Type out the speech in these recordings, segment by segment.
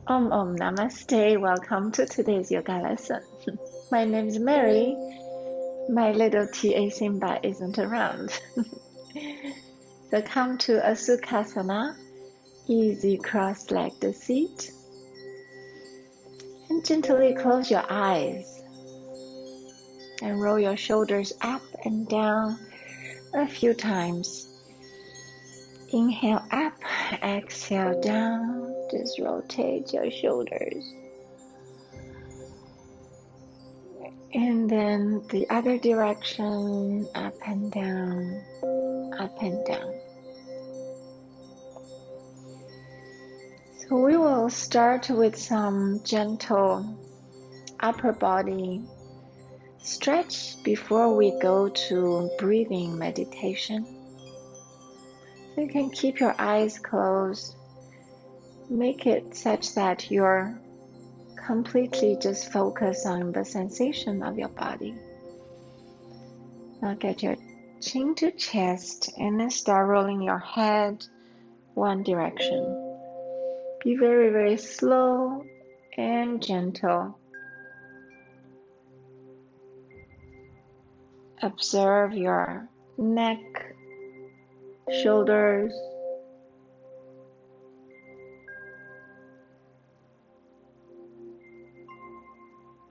Namaste. Welcome to today's yoga lesson. My name is Mary. My little TA Simba isn't around. So come to a Sukhasana, easy cross-legged seat. And gently close your eyes. And roll your shoulders up and down a few times. Inhale up, exhale down. Just rotate your shoulders. And then the other direction, up and down, up and down. So we will start with some gentle upper body stretch before we go to breathing meditation. So you can keep your eyes closed. Make it such that you're completely just focus on the sensation of your body. Now get your chin to chest and then start rolling your head one direction. Be very, very slow and gentle. Observe your neck, shoulders.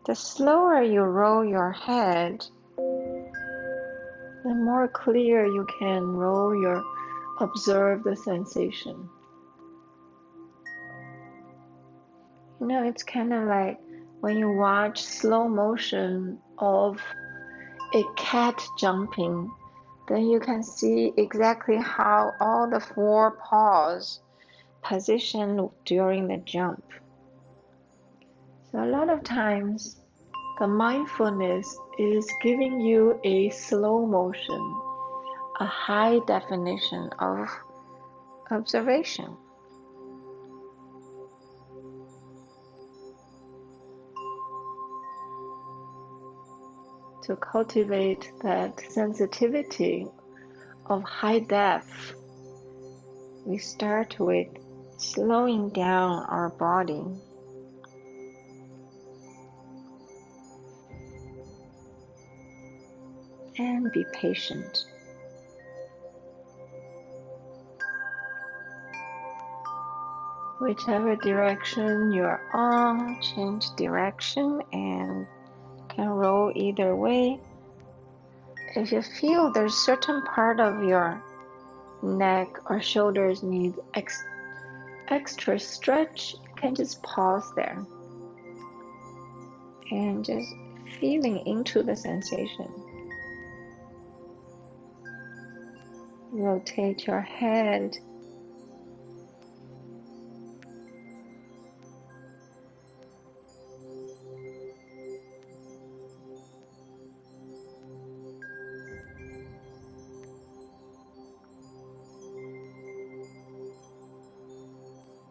The slower you roll your head, the more clear you can observe the sensation. You know, it's kind of like when you watch slow motion of a cat jumping, then you can see exactly how all the four paws position during the jump. So a lot of times, the mindfulness is giving you a slow motion, a high definition of observation. To cultivate that sensitivity of high depth, we start with slowing down our body. And be patient. Whichever direction you're on, change direction and can roll either way. If you feel there's certain part of your neck or shoulders need extra stretch, you can just pause there and just feeling into the sensation. Rotate your head.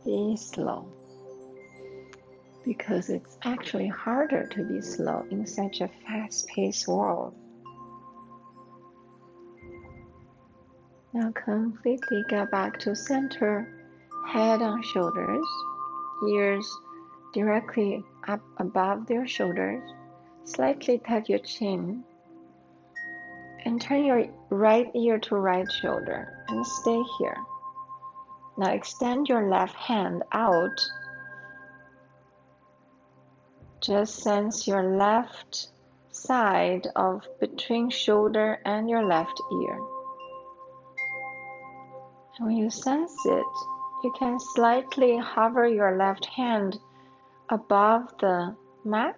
Be slow, because it's actually harder to be slow in such a fast-paced world. Now completely get back to center, head on shoulders, ears directly up above their shoulders. Slightly tuck your chin and turn your right ear to right shoulder and stay here. Now extend your left hand out. Just sense your left side of between shoulder and your left ear. And when you sense it, you can slightly hover your left hand above the mat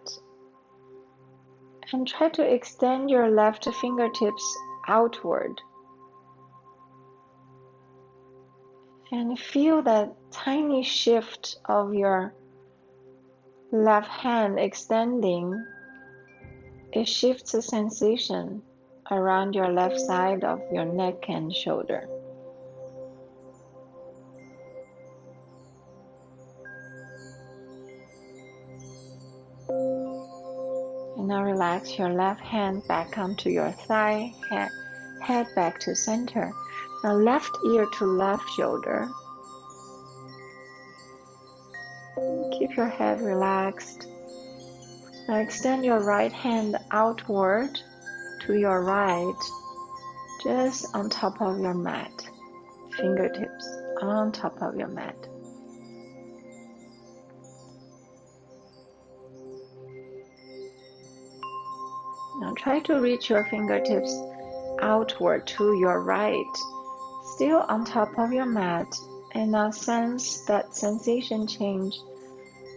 and try to extend your left fingertips outward. And feel that tiny shift of your left hand extending. It shifts the sensation around your left side of your neck and shoulder. And now relax your left hand back onto your thigh, head back to center. Now left ear to left shoulder. Keep your head relaxed. Now extend your right hand outward to your right, just on top of your mat. Fingertips on top of your mat. Now try to reach your fingertips outward to your right, still on top of your mat, and now sense that sensation change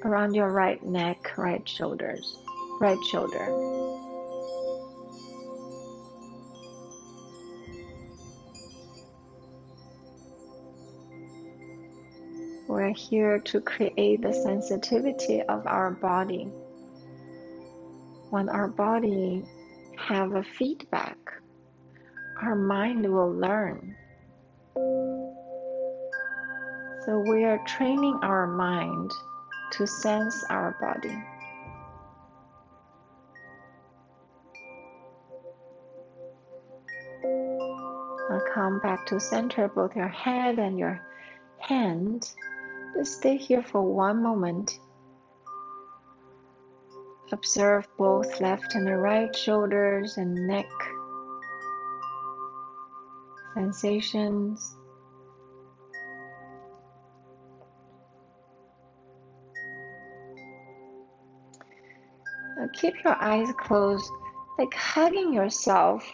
around your right neck, right shoulder. We're here to create the sensitivity of our body. When our body have a feedback, our mind will learn. So we are training our mind to sense our body. Now come back to center, both your head and your hand. Just stay here for one moment. Observe both left and right shoulders and neck sensations. Now keep your eyes closed, like hugging yourself.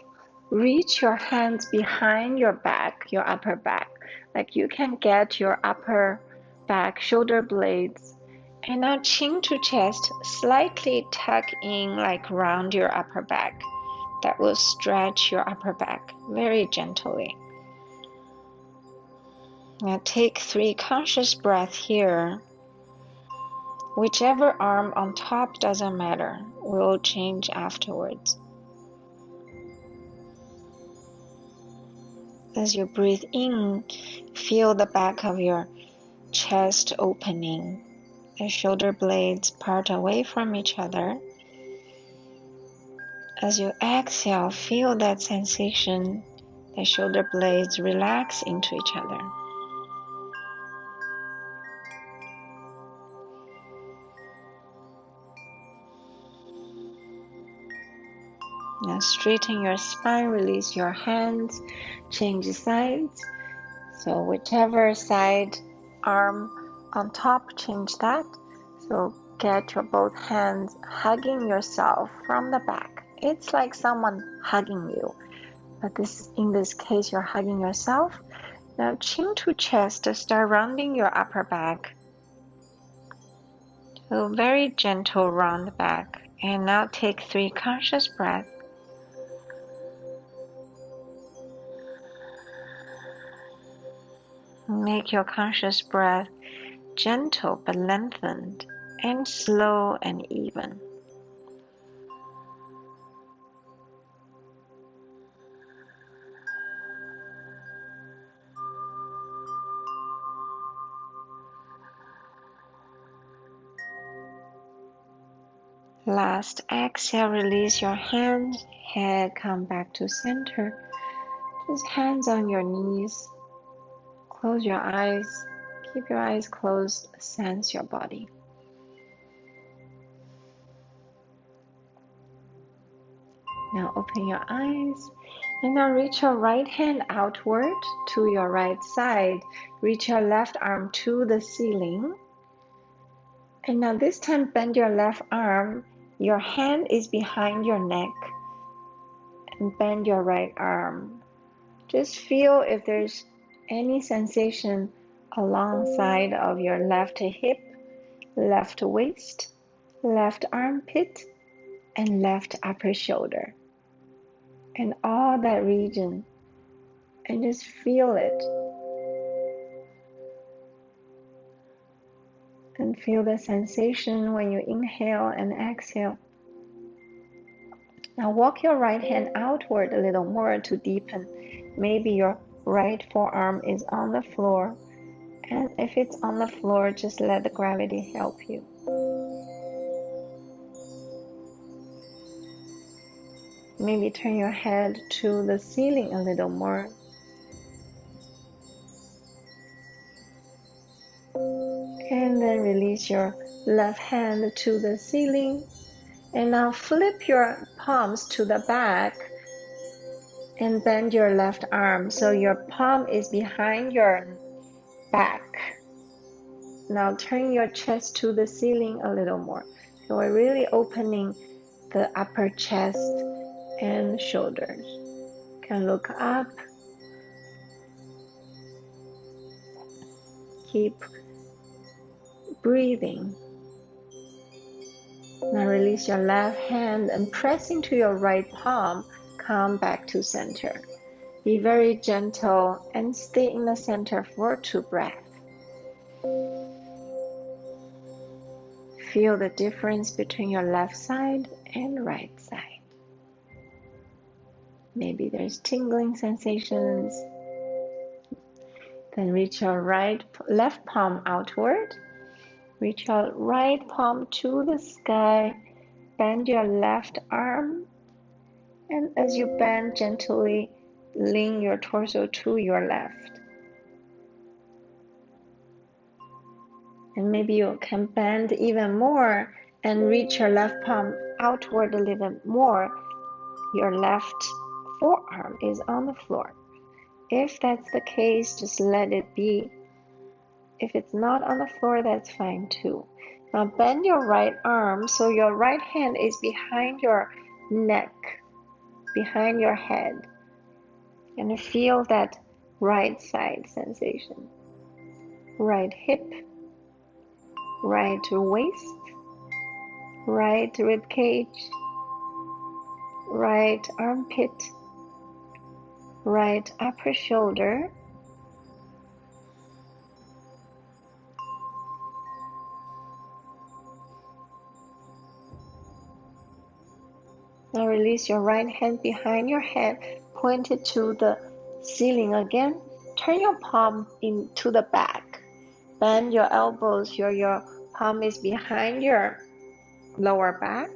Reach your hands behind your back, your upper back, like you can get your upper back shoulder blades. And now chin to chest, slightly tuck in like round your upper back. That will stretch your upper back very gently. Now take 3 conscious breaths here. Whichever arm on top doesn't matter, we'll change afterwards. As you breathe in, feel the back of your chest opening. The shoulder blades part away from each other. As you exhale, feel that sensation. The shoulder blades relax into each other. Now straighten your spine, release your hands, change sides. So whichever side arm on top, change that. So get your both hands hugging yourself from the back. It's like someone hugging you, but in this case you're hugging yourself. Now chin to chest, start rounding your upper back. So very gentle round back. And now take 3 conscious breaths. Make your conscious breath gentle but lengthened, and slow and even. Last exhale, release your hands, head come back to center. Just hands on your knees. Close your eyes. Keep your eyes closed. Sense your body. Now open your eyes. And now reach your right hand outward to your right side. Reach your left arm to the ceiling. And now this time bend your left arm. Your hand is behind your neck. And bend your right arm. Just feel if there's any sensation alongside of your left hip, left waist, left armpit, and left upper shoulder. And all that region. And just feel it. And feel the sensation when you inhale and exhale. Now walk your right hand outward a little more to deepen. Maybe your right forearm is on the floor. And if it's on the floor, just let the gravity help you. Maybe turn your head to the ceiling a little more. And then release your left hand to the ceiling. And now flip your palms to the back and bend your left arm so your palm is behind your back. Now turn your chest to the ceiling a little more. So we're really opening the upper chest and shoulders. You can look up. Keep breathing. Now release your left hand and press into your right palm. Come back to center. Be very gentle and stay in the center for 2 breaths. Feel the difference between your left side and right side. Maybe there's tingling sensations. Then reach your left palm outward. Reach your right palm to the sky. Bend your left arm. And as you bend, gently lean your torso to your left. And maybe you can bend even more and reach your left palm outward a little more. Your left forearm is on the floor. If that's the case, just let it be. If it's not on the floor, that's fine too. Now bend your right arm so your right hand is behind your neck, behind your head. And feel that right side sensation. Right hip, right waist, right rib cage, right armpit, right upper shoulder, now release your right hand behind your head, point it to the ceiling again. Turn your palm into the back. Bend your elbows, your palm is behind your lower back.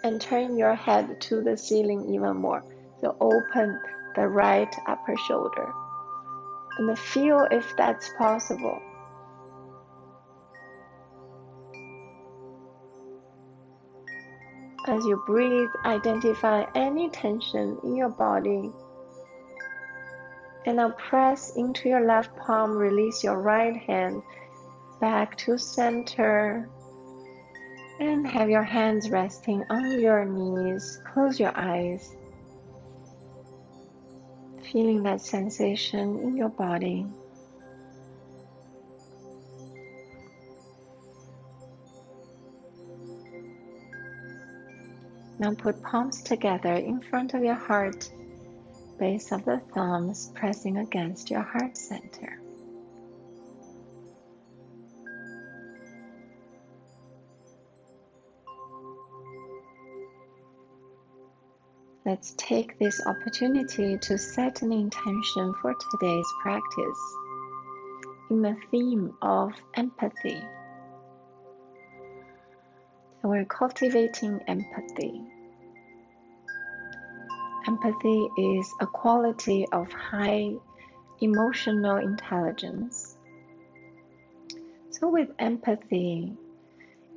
And turn your head to the ceiling even more. So open the right upper shoulder. And feel if that's possible. As you breathe, identify any tension in your body. And now press into your left palm, release your right hand back to center. And have your hands resting on your knees. Close your eyes. Feeling that sensation in your body. Now put palms together in front of your heart, base of the thumbs pressing against your heart center. Let's take this opportunity to set an intention for today's practice in the theme of empathy. So we're cultivating empathy. Empathy is a quality of high emotional intelligence. So with empathy,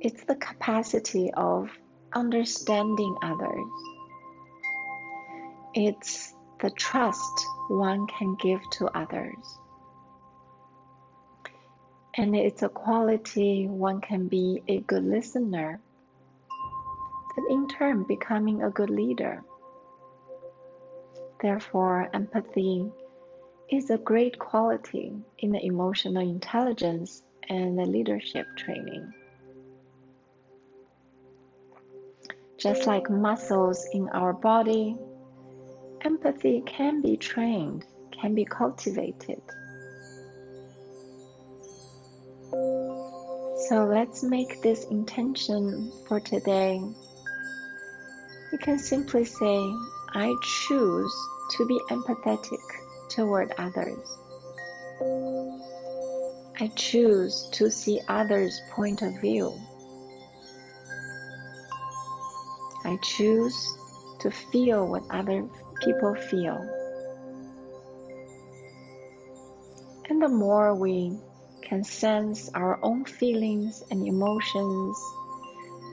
it's the capacity of understanding others. It's the trust one can give to others. And it's a quality one can be a good listener, and in turn becoming a good leader. Therefore, empathy is a great quality in the emotional intelligence and the leadership training. Just like muscles in our body, empathy can be trained, can be cultivated. So let's make this intention for today. You can simply say, I choose to be empathetic toward others. I choose to see others' point of view. I choose to feel what other people feel. And the more we can sense our own feelings and emotions,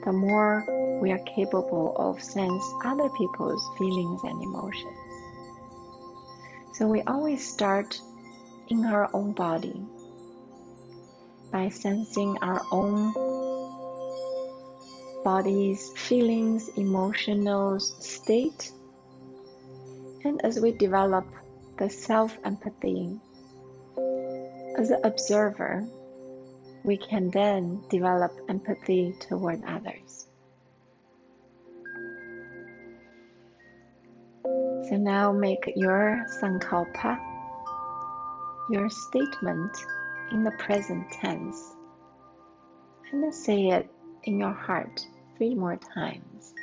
the more we are capable of sense other people's feelings and emotions. So we always start in our own body by sensing our own body's feelings, emotional state. And as we develop the self-empathy as an observer, we can then develop empathy toward others. So now make your sankalpa, your statement, in the present tense, and then say it in your heart 3 more times.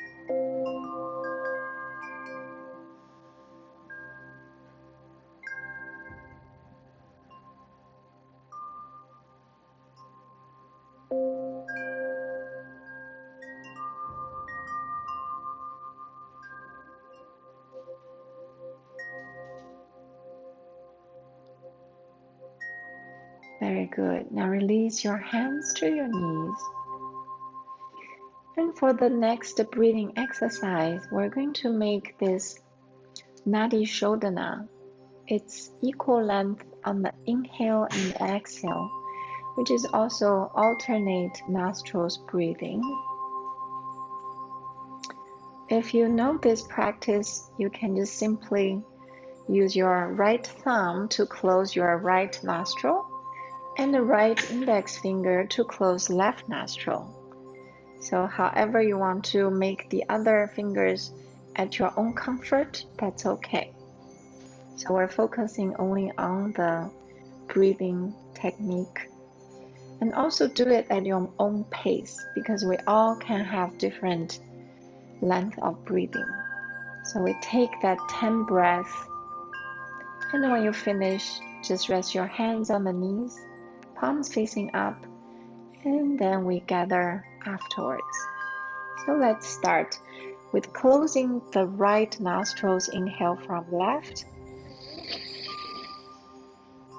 Very good. Now release your hands to your knees. And for the next breathing exercise, we're going to make this Nadisodhana. It's equal length on the inhale and exhale, which is also alternate nostrils breathing. If you know this practice, you can just simply use your right thumb to close your right nostril and the right index finger to close left nostril. So however you want to make the other fingers at your own comfort, that's okay. So we're focusing only on the breathing technique. And also do it at your own pace, because we all can have different length of breathing. So we take that 10 breaths, and then when you finish, just rest your hands on the knees, palms facing up, and then we gather afterwards. So let's start with closing the right nostrils, inhale from left,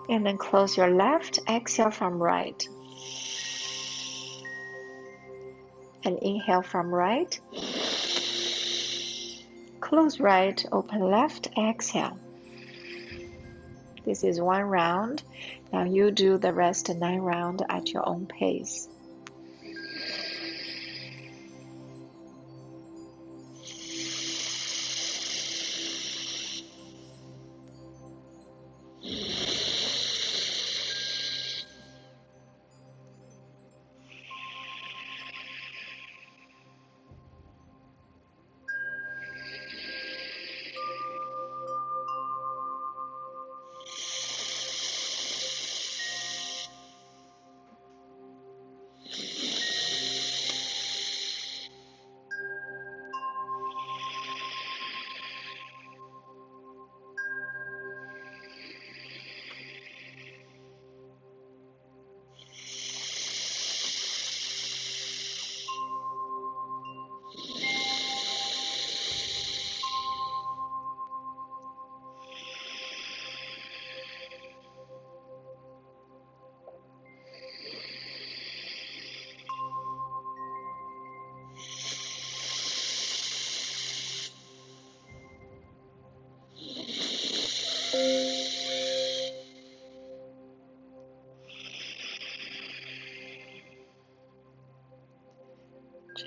and then close your left, exhale from right, and inhale from right, close right, open left, exhale. This is 1 round. Now you do the rest 9 rounds at your own pace.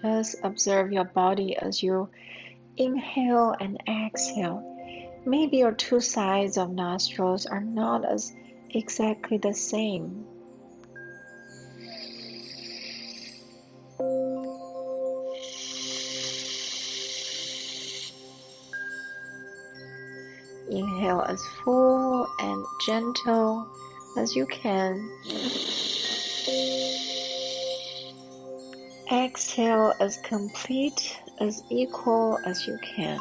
Just observe your body as you inhale and exhale. Maybe your 2 sides of nostrils are not as exactly the same. Inhale as full and gentle as you can. Exhale as complete, as equal as you can.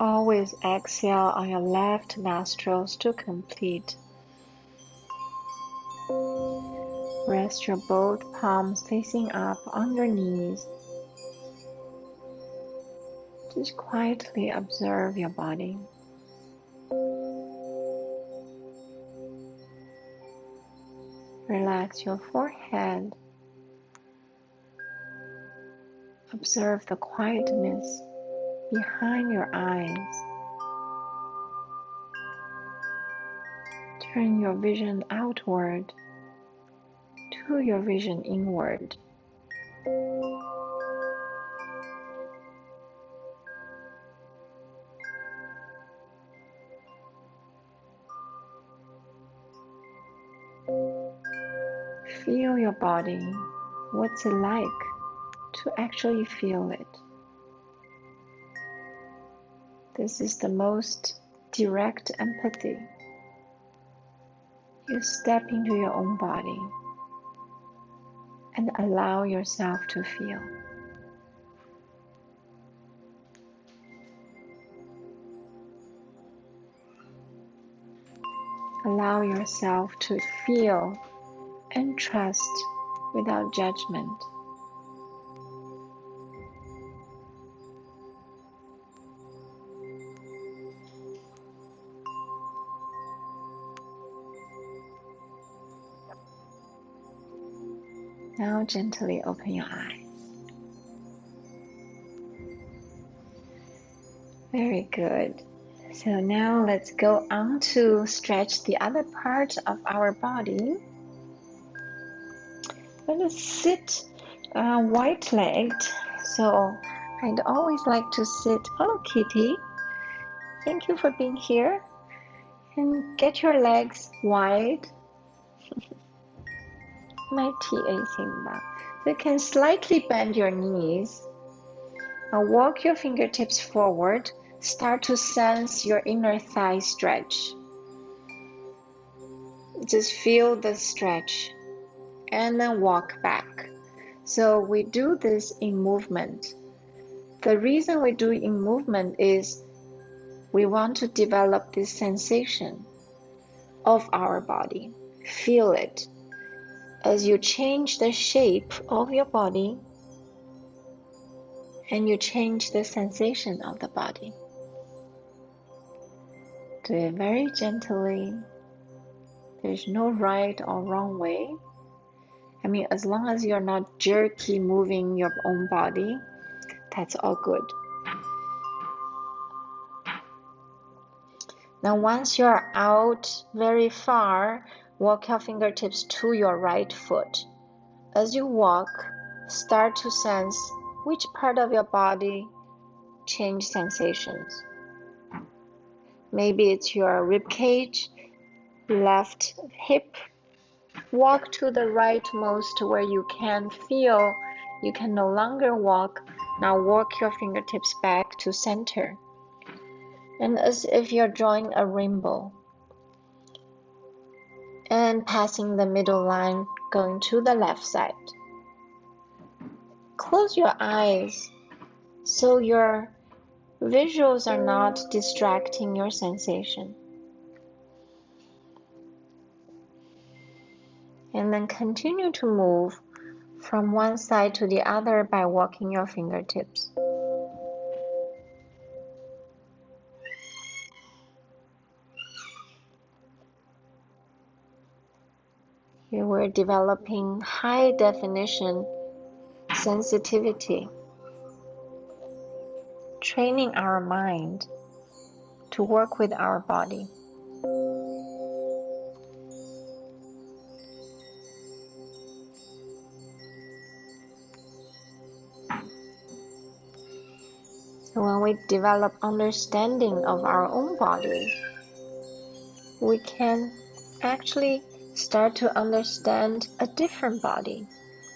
Always with exhale on your left nostrils to complete. Rest your both palms facing up on your knees. Just quietly observe your body. Relax your forehead. Observe the quietness behind your eyes. Turn your vision outward to your vision inward. Feel your body. What's it like to actually feel it? This is the most direct empathy. You step into your own body and allow yourself to feel. Allow yourself to feel and trust without judgment. Now gently open your eyes. Very good. So now let's go on to stretch the other part of our body. Let us sit wide-legged. So I'd always like to sit. Hello, Kitty. Thank you for being here. And get your legs wide. My TA Simba. So you can slightly bend your knees. Now walk your fingertips forward. Start to sense your inner thigh stretch. Just feel the stretch and then walk back. So we do this in movement. The reason we do it in movement is we want to develop this sensation of our body. Feel it. As you change the shape of your body and you change the sensation of the body. Do it very gently. There's no right or wrong way. I mean, as long as you're not jerky moving your own body, that's all good. Now, once you're out very far, walk your fingertips to your right foot. As you walk, start to sense which part of your body change sensations. Maybe it's your rib cage, left hip. Walk to the rightmost where you can feel you can no longer walk. Now walk your fingertips back to center. And as if you're drawing a rainbow. And passing the middle line, going to the left side. Close your eyes so your visuals are not distracting your sensation. And then continue to move from one side to the other by walking your fingertips. Here we're developing high definition sensitivity, training our mind to work with our body. So when we develop understanding of our own body, we can actually start to understand a different body.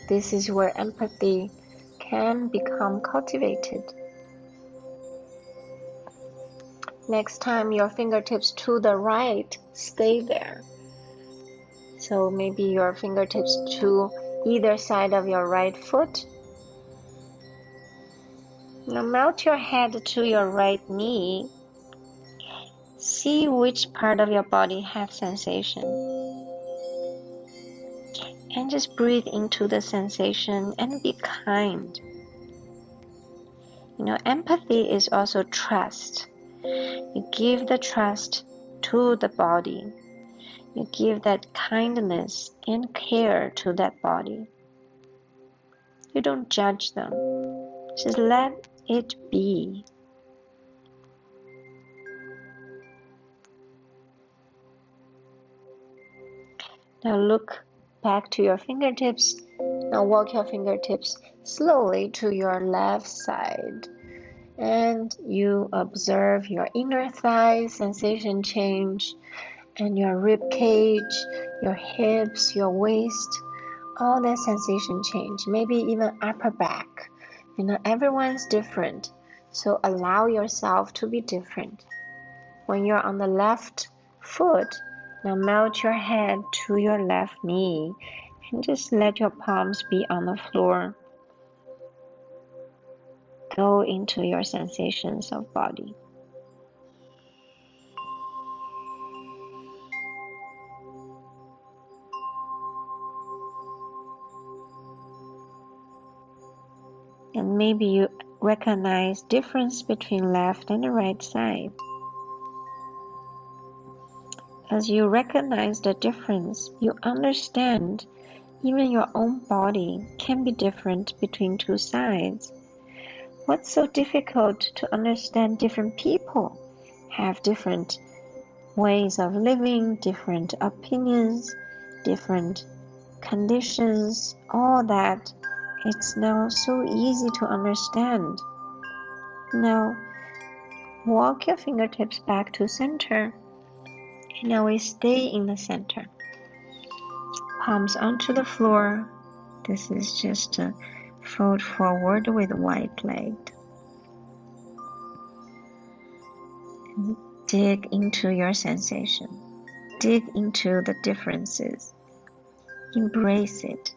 This is where empathy can become cultivated. Next time, your fingertips to the right, stay there. So maybe your fingertips to either side of your right foot. Now melt your head to your right knee See which part of your body have sensation. And just breathe into the sensation and be kind. Empathy is also trust. You give the trust to the body. You give that kindness and care to that body. You don't judge them. Just let it be. Now look back to your fingertips. Now walk your fingertips slowly to your left side. And you observe your inner thigh sensation change, and your rib cage, your hips, your waist, all that sensation change. Maybe even upper back. Everyone's different. So allow yourself to be different. When you're on the left foot, now melt your head to your left knee and just let your palms be on the floor. Go into your sensations of body. And maybe you recognize difference between left and the right side. As you recognize the difference, you understand even your own body can be different between two sides. What's so difficult to understand? Different people have different ways of living, different opinions, different conditions, all that. It's now so easy to understand. Now, walk your fingertips back to center. And now we stay in the center. Palms onto the floor. This is just a fold forward with wide leg. And dig into your sensation. Dig into the differences. Embrace it.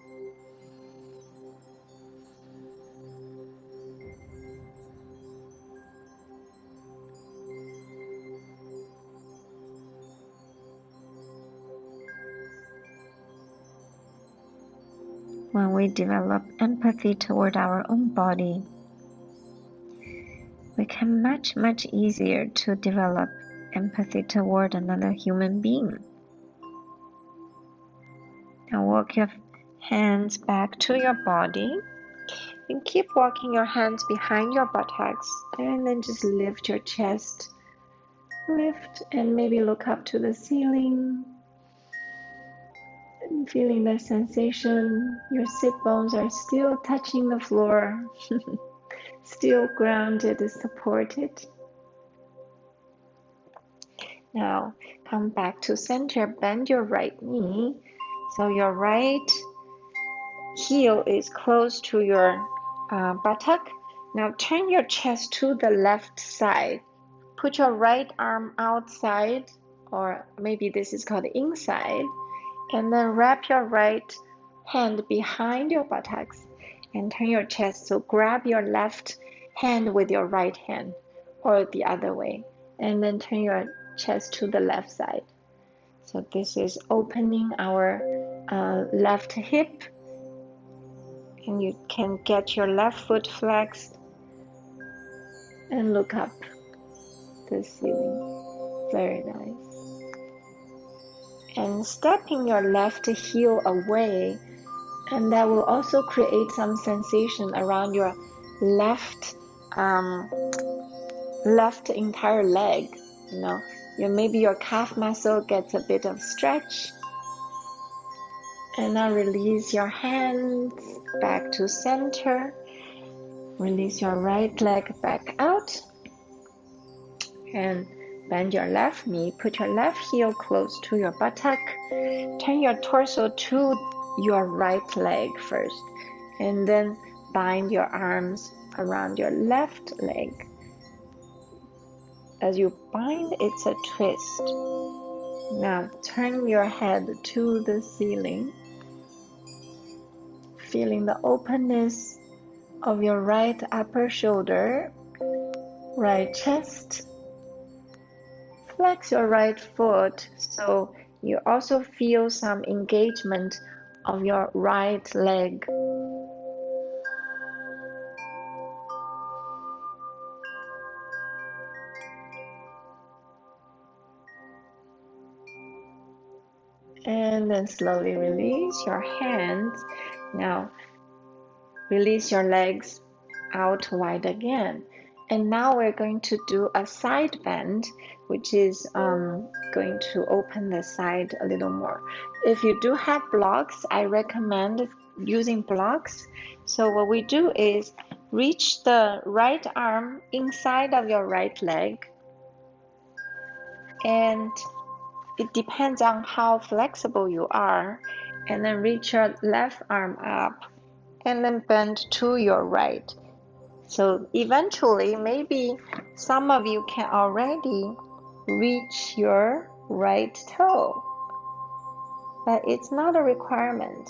When we develop empathy toward our own body, we can much easier to develop empathy toward another human being. Now walk your hands back to your body and keep walking your hands behind your buttocks, and then just lift your chest. Lift and maybe look up to the ceiling. And feeling the sensation, your sit bones are still touching the floor, still grounded, supported. Now come back to center, bend your right knee. So your right heel is close to your buttock. Now turn your chest to the left side. Put your right arm outside, or maybe this is called inside. And then wrap your right hand behind your buttocks and turn your chest. So grab your left hand with your right hand or the other way. And then turn your chest to the left side. So this is opening our left hip. And you can get your left foot flexed and look up the ceiling. Very nice. And stepping your left heel away, and that will also create some sensation around your left entire leg. Maybe your calf muscle gets a bit of stretch. And now release your hands back to center. Release your right leg back out. And bend your left knee, put your left heel close to your buttock. Turn your torso to your right leg first. And then bind your arms around your left leg. As you bind, it's a twist. Now turn your head to the ceiling. Feeling the openness of your right upper shoulder, right chest. flex your right foot so you also feel some engagement of your right leg. And then slowly release your hands. Now release your legs out wide again. And now we're going to do a side bend, which is going to open the side a little more. If you do have blocks, I recommend using blocks. So what we do is reach the right arm inside of your right leg, and it depends on how flexible you are, and then reach your left arm up and then bend to your right. So eventually, maybe some of you can already reach your right toe, but it's not a requirement.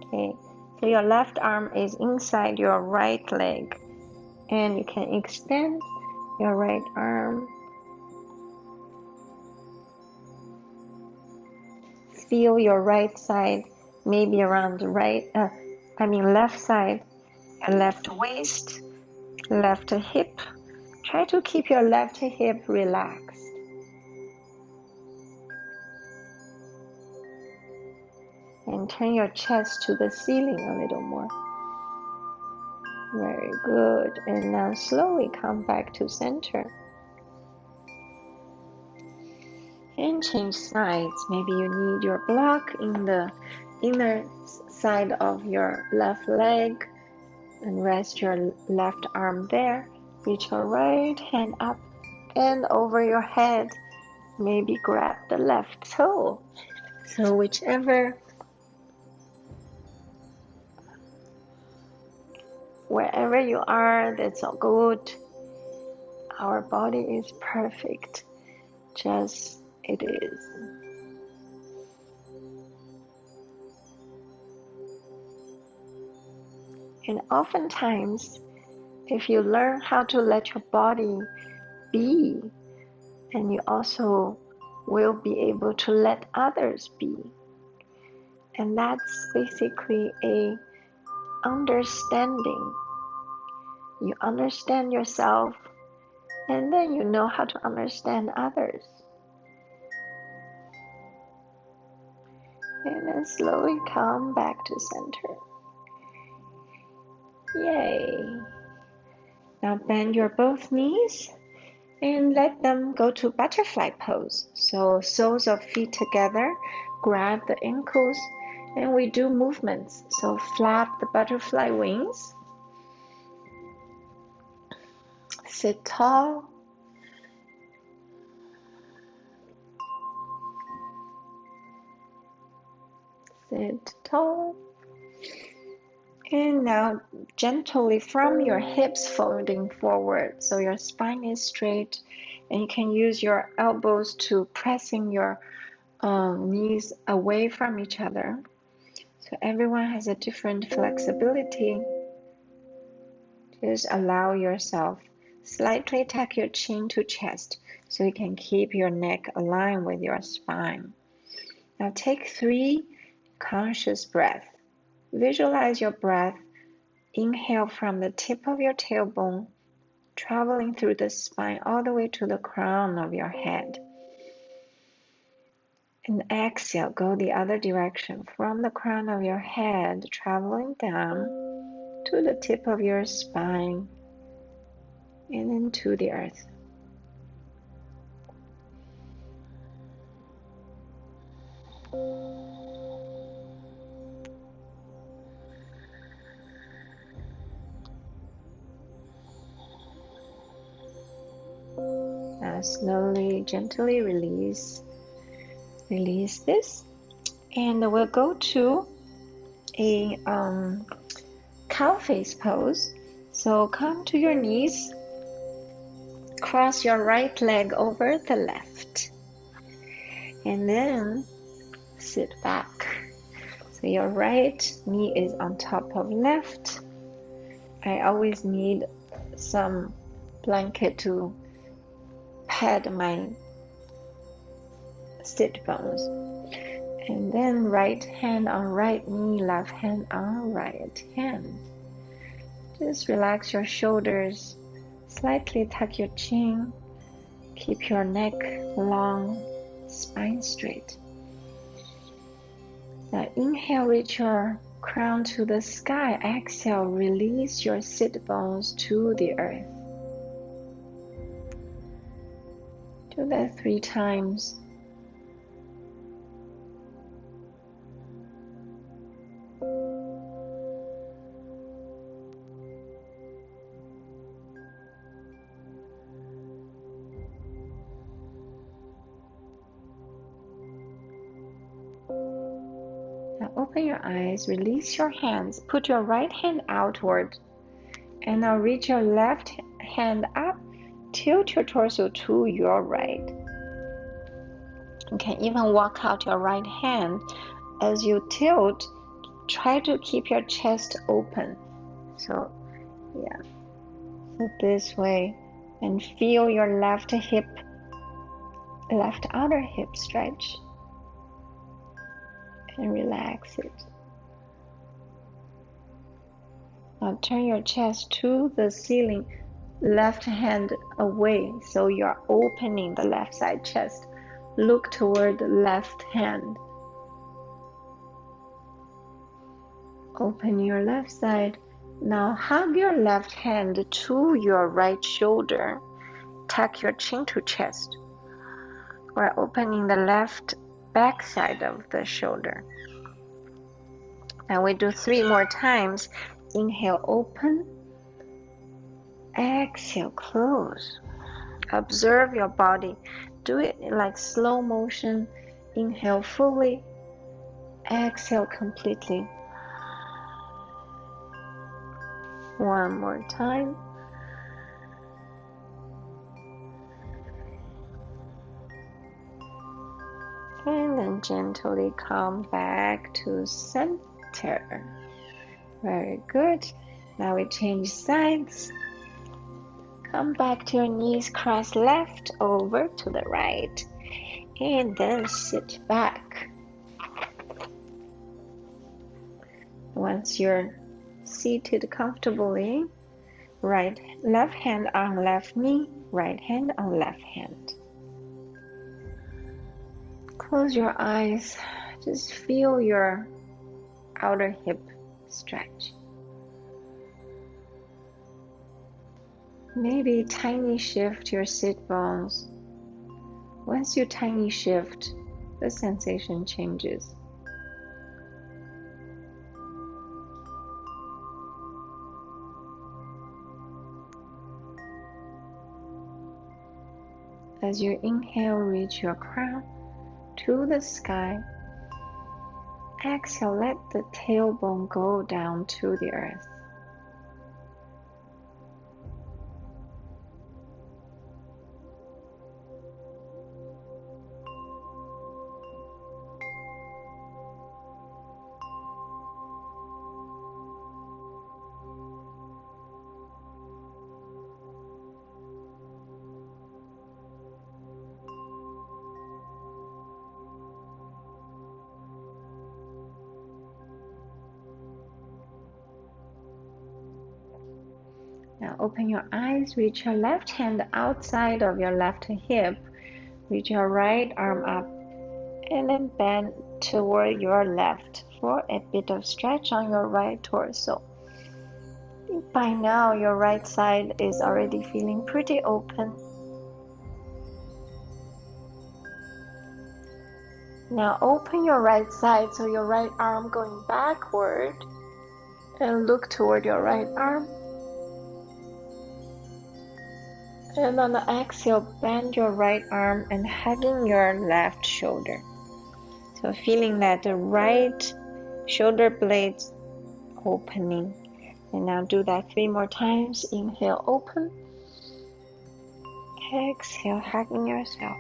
Okay, so your left arm is inside your right leg, and you can extend your right arm. Feel your right side, maybe around the left side, your left waist, left hip. Try to keep your left hip relaxed. And turn your chest to the ceiling a little more. Very good. And now slowly come back to center. And change sides. Maybe you need your block in the inner side of your left leg, and rest your left arm there. Reach your right hand up and over your head. Maybe grab the left toe. So wherever you are, that's all good. Our body is perfect, just it is. And oftentimes, if you learn how to let your body be, and you also will be able to let others be. And that's basically a understanding. You understand yourself, and then you know how to understand others. And then slowly come back to center. Yay! Now bend your both knees and let them go to butterfly pose. So soles of feet together, grab the ankles, and we do movements. So flap the butterfly wings. Sit tall. Sit tall. And now gently from your hips folding forward, so your spine is straight, and you can use your elbows to pressing your knees away from each other. So everyone has a different flexibility. Just allow yourself slightly tuck your chin to chest so you can keep your neck aligned with your spine. Now take 3 conscious breaths. Visualize your breath. Inhale from the tip of your tailbone, traveling through the spine all the way to the crown of your head. And exhale, go the other direction from the crown of your head, traveling down to the tip of your spine and into the earth. Now slowly, gently release this, and we'll go to a cow face pose. So come to your knees, cross your right leg over the left, and then sit back. So your right knee is on top of left. I always need some blanket to pad my sit bones. And then right hand on right knee, left hand on right hand. Just relax your shoulders, slightly tuck your chin, keep your neck long, spine straight. Now inhale, reach your crown to the sky. Exhale, release your sit bones to the earth. Do that 3 times. Now open your eyes, release your hands, put your right hand outward, and now reach your left hand up, tilt your torso to your right. You can even walk out your right hand. As you tilt, try to keep your chest open. So this way, and feel your left outer hip stretch. And relax it. Now turn your chest to the ceiling, left hand away, so you're opening the left side chest. Look toward the left hand. Open your left side. Now hug your left hand to your right shoulder. Tuck your chin to chest. We're opening the left back side of the shoulder. Now we do 3 more times. Inhale, open. Exhale, close. Observe your body. Do it like slow motion. Inhale fully. Exhale completely. 1 more time. And then gently come back to center. Very good. Now we change sides. Come back to your knees, cross left over to the right. And then sit back. Once you're seated comfortably, left hand on left knee, right hand on left hand. Close your eyes. Just feel your outer hip stretch. Maybe tiny shift your sit bones. Once you tiny shift, the sensation changes. As you inhale, reach your crown to the sky. Exhale, let the tailbone go down to the earth. Now open your eyes, reach your left hand outside of your left hip, reach your right arm up, and then bend toward your left for a bit of stretch on your right torso. By now, your right side is already feeling pretty open. Now open your right side, so your right arm going backward, and look toward your right arm. And on the exhale, bend your right arm and hugging your left shoulder. So feeling that the right shoulder blades opening. And now do that 3 more times. Inhale, open. Exhale, hugging yourself.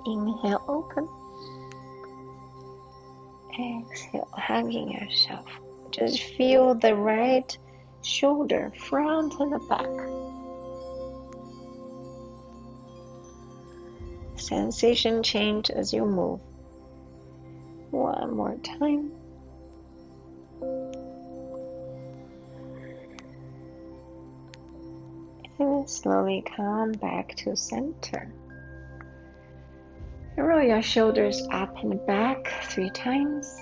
Inhale, open. Exhale, hugging yourself. Just feel the right shoulder, front and the back. Sensation change as you move. One more time. And slowly come back to center. Roll your shoulders up and back 3 times.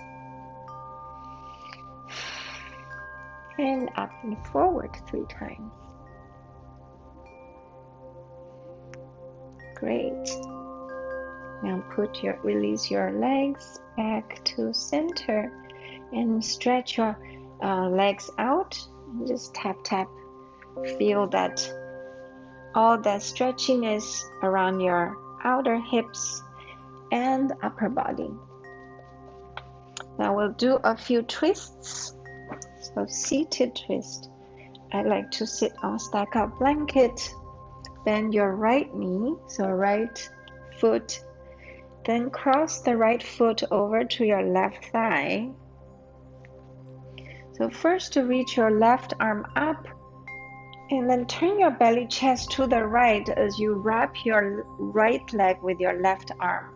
And up and forward 3 times. Great. Now release your legs back to center and stretch your legs out. And just tap, tap. Feel that all that stretching is around your outer hips and upper body. Now we'll do a few twists. So seated twist. I like to sit on stack up blanket. Bend your right knee, so right foot. Then cross the right foot over to your left thigh. So first reach your left arm up and then turn your belly chest to the right as you wrap your right leg with your left arm.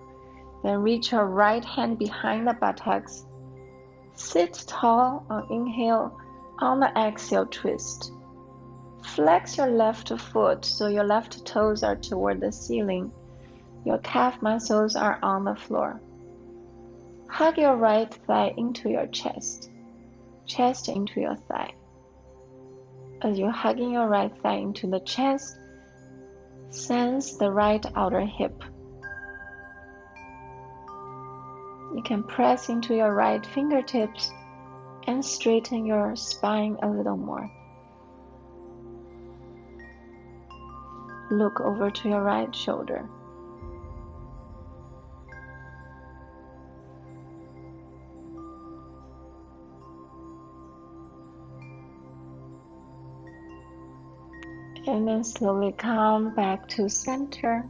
Then reach your right hand behind the buttocks. Sit tall on inhale. On the exhale, twist. Flex your left foot so your left toes are toward the ceiling. Your calf muscles are on the floor. Hug your right thigh into your chest. Chest into your thigh. As you're hugging your right thigh into the chest, sense the right outer hip. You can press into your right fingertips and straighten your spine a little more. Look over to your right shoulder. And then slowly come back to center.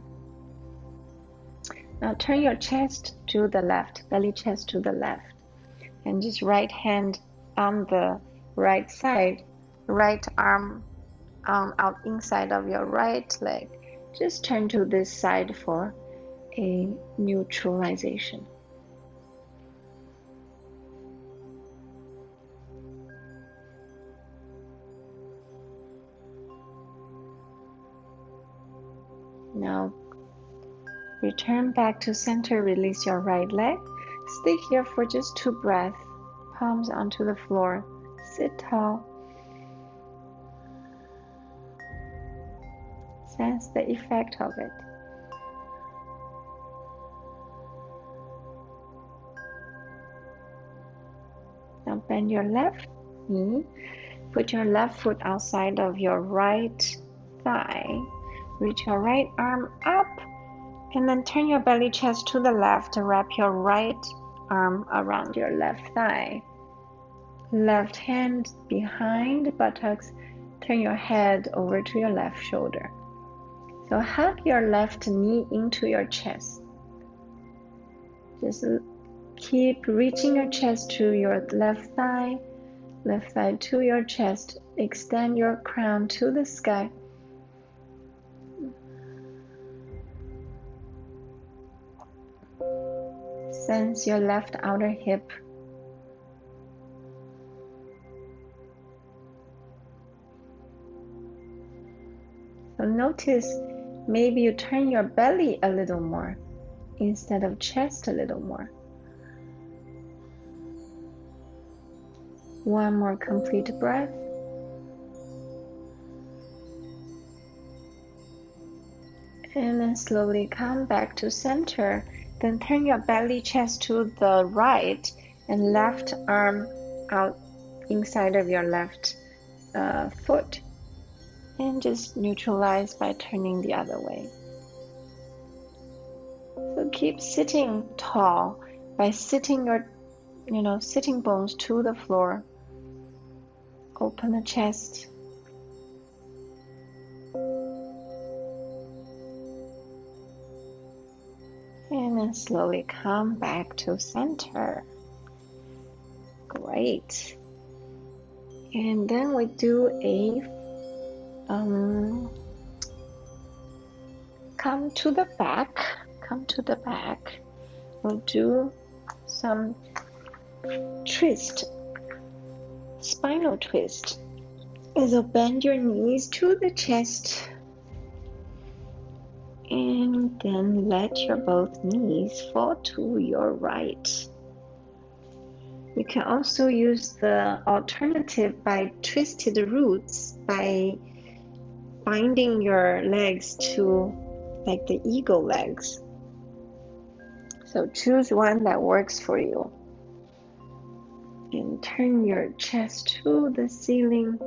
Now turn your chest to the left, belly chest to the left. And just right hand on the right side, right arm out inside of your right leg. Just turn to this side for a neutralization. Now return back to center, release your right leg. Stay here for just 2 breaths, palms onto the floor. Sit tall. Sense the effect of it. Now bend your left knee. Put your left foot outside of your right thigh. Reach your right arm up. And then turn your belly chest to the left. Wrap your right arm around your left thigh. Left hand behind buttocks. Turn your head over to your left shoulder. So hug your left knee into your chest. Just keep reaching your chest to your left thigh to your chest. Extend your crown to the sky. Sense your left outer hip. So notice maybe you turn your belly a little more instead of chest a little more. One more complete breath. And then slowly come back to center. Then turn your belly chest to the right and left arm out inside of your left foot. And just neutralize by turning the other way. So keep sitting tall by sitting your sitting bones to the floor. Open the chest. And then slowly come back to center. Great. And then we do a come to the back. come to the back. We'll do some twist, spinal twist. So bend your knees to the chest and then let your both knees fall to your right. You can also use the alternative by twisted roots, by binding your legs to like the eagle legs. So choose one that works for you. And turn your chest to the ceiling.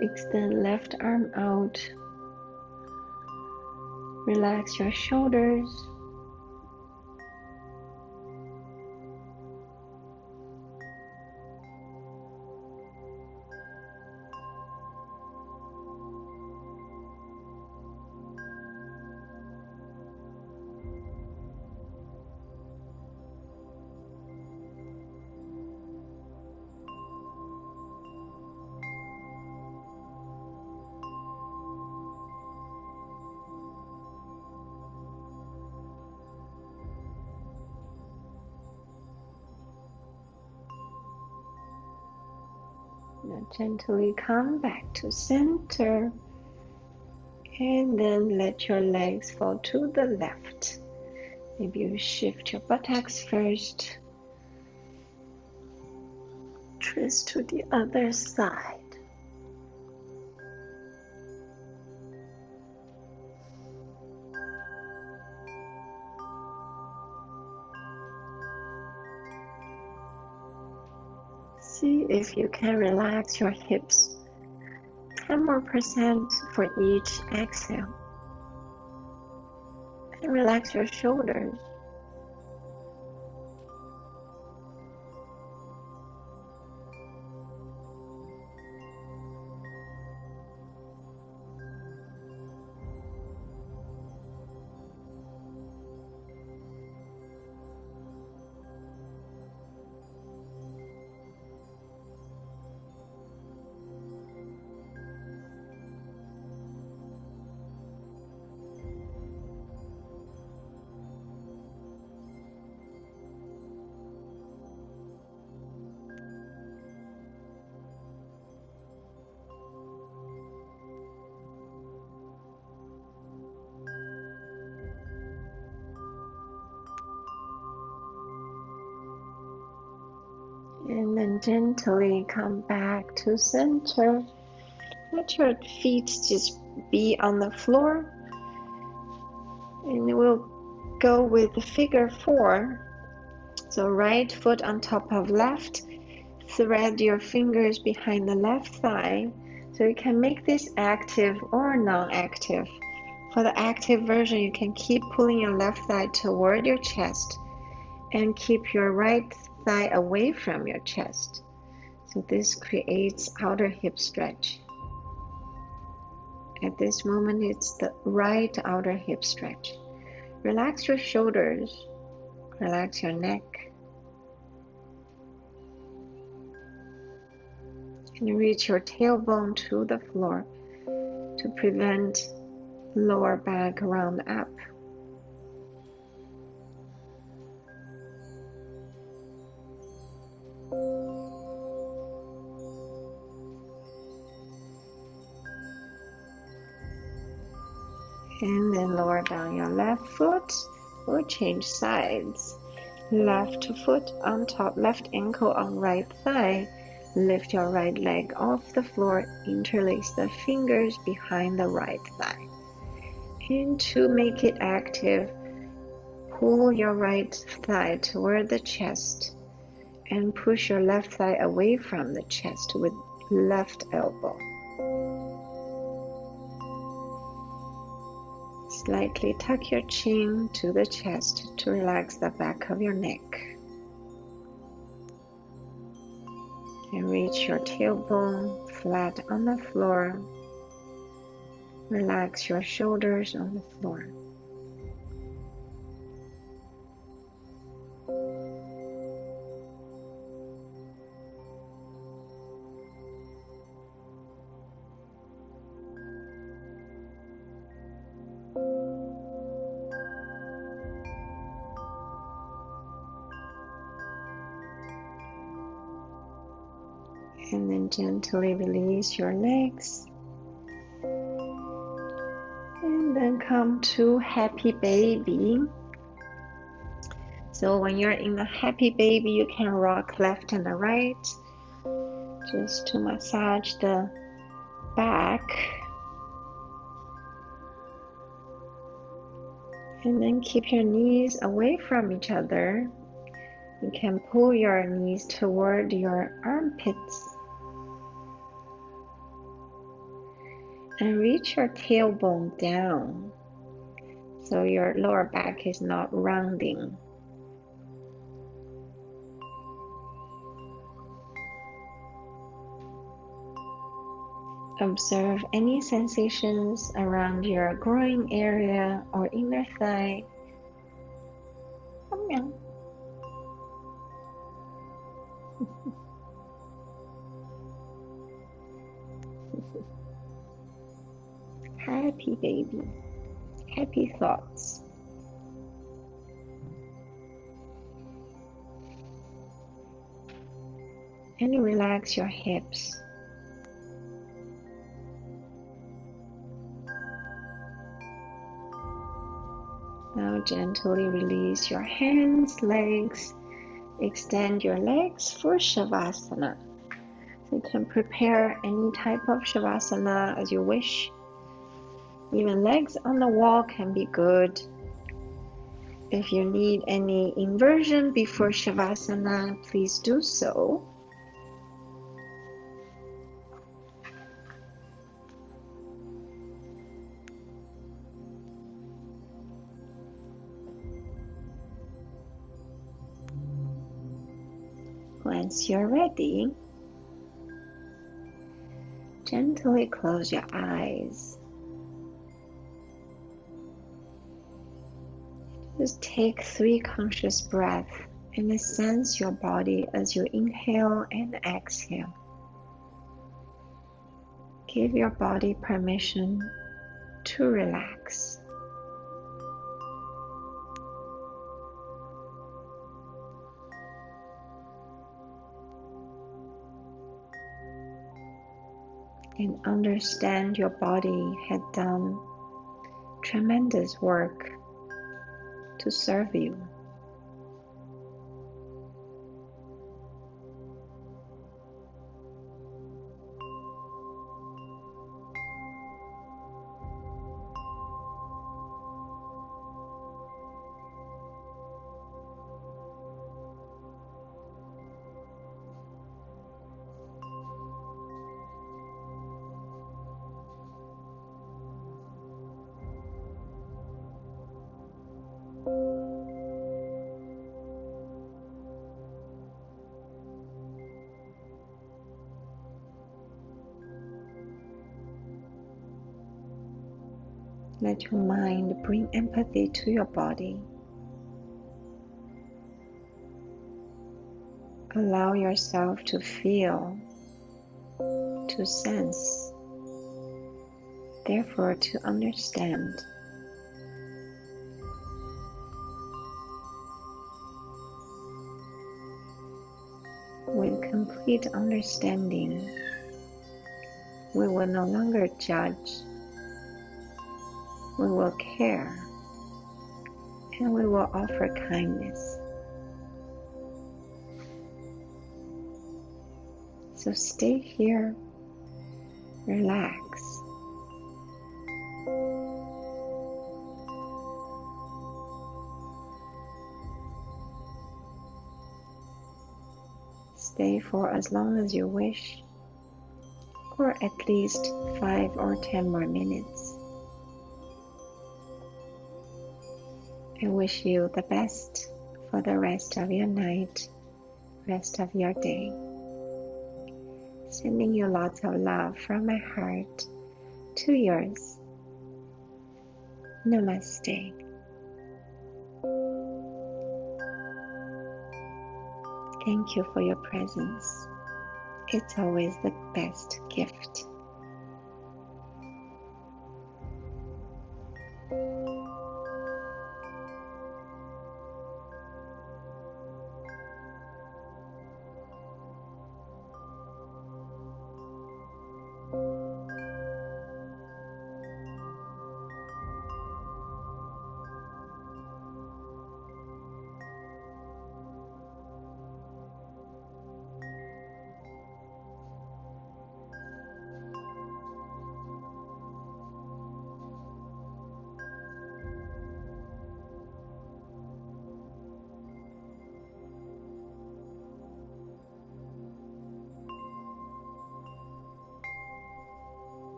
Extend left arm out. Relax your shoulders. Now gently come back to center and then let your legs fall to the left. Maybe you shift your buttocks first. Twist to the other side. See if you can relax your hips 10% more for each exhale. And relax your shoulders. And then gently come back to center. Let your feet just be on the floor. And we'll go with the figure 4. So right foot on top of left. Thread your fingers behind the left thigh. So you can make this active or non-active. For the active version, you can keep pulling your left thigh toward your chest and keep your right thigh away from your chest. So this creates outer hip stretch. At this moment, it's the right outer hip stretch. Relax your shoulders, relax your neck, and reach your tailbone to the floor to prevent lower back round up. And then lower down your left foot or change sides. Left foot on top, left ankle on right thigh. Lift your right leg off the floor, interlace the fingers behind the right thigh. And to make it active, pull your right thigh toward the chest and push your left thigh away from the chest with left elbow. Slightly tuck your chin to the chest to relax the back of your neck. And reach your tailbone flat on the floor. Relax your shoulders on the floor. And then gently release your legs. And then come to happy baby. So when you're in the happy baby, you can rock left and the right, just to massage the back. And then keep your knees away from each other. You can pull your knees toward your armpits. And reach your tailbone down, so your lower back is not rounding. Observe any sensations around your groin area or inner thigh. Happy baby, happy thoughts. And relax your hips. Now gently release your hands, legs. Extend your legs for Shavasana. So you can prepare any type of Shavasana as you wish. Even legs on the wall can be good. If you need any inversion before Shavasana, please do so. Once you're ready, gently close your eyes. Just take 3 conscious breaths and sense your body as you inhale and exhale. Give your body permission to relax. And understand your body had done tremendous work to serve you. Let your mind bring empathy to your body. Allow yourself to feel, to sense, therefore to understand. With complete understanding, we will no longer judge. We will care, and we will offer kindness. So stay here, relax. Stay for as long as you wish, or at least 5 or 10 more minutes. I wish you the best for the rest of your night, rest of your day. Sending you lots of love from my heart to yours. Namaste. Thank you for your presence. It's always the best gift.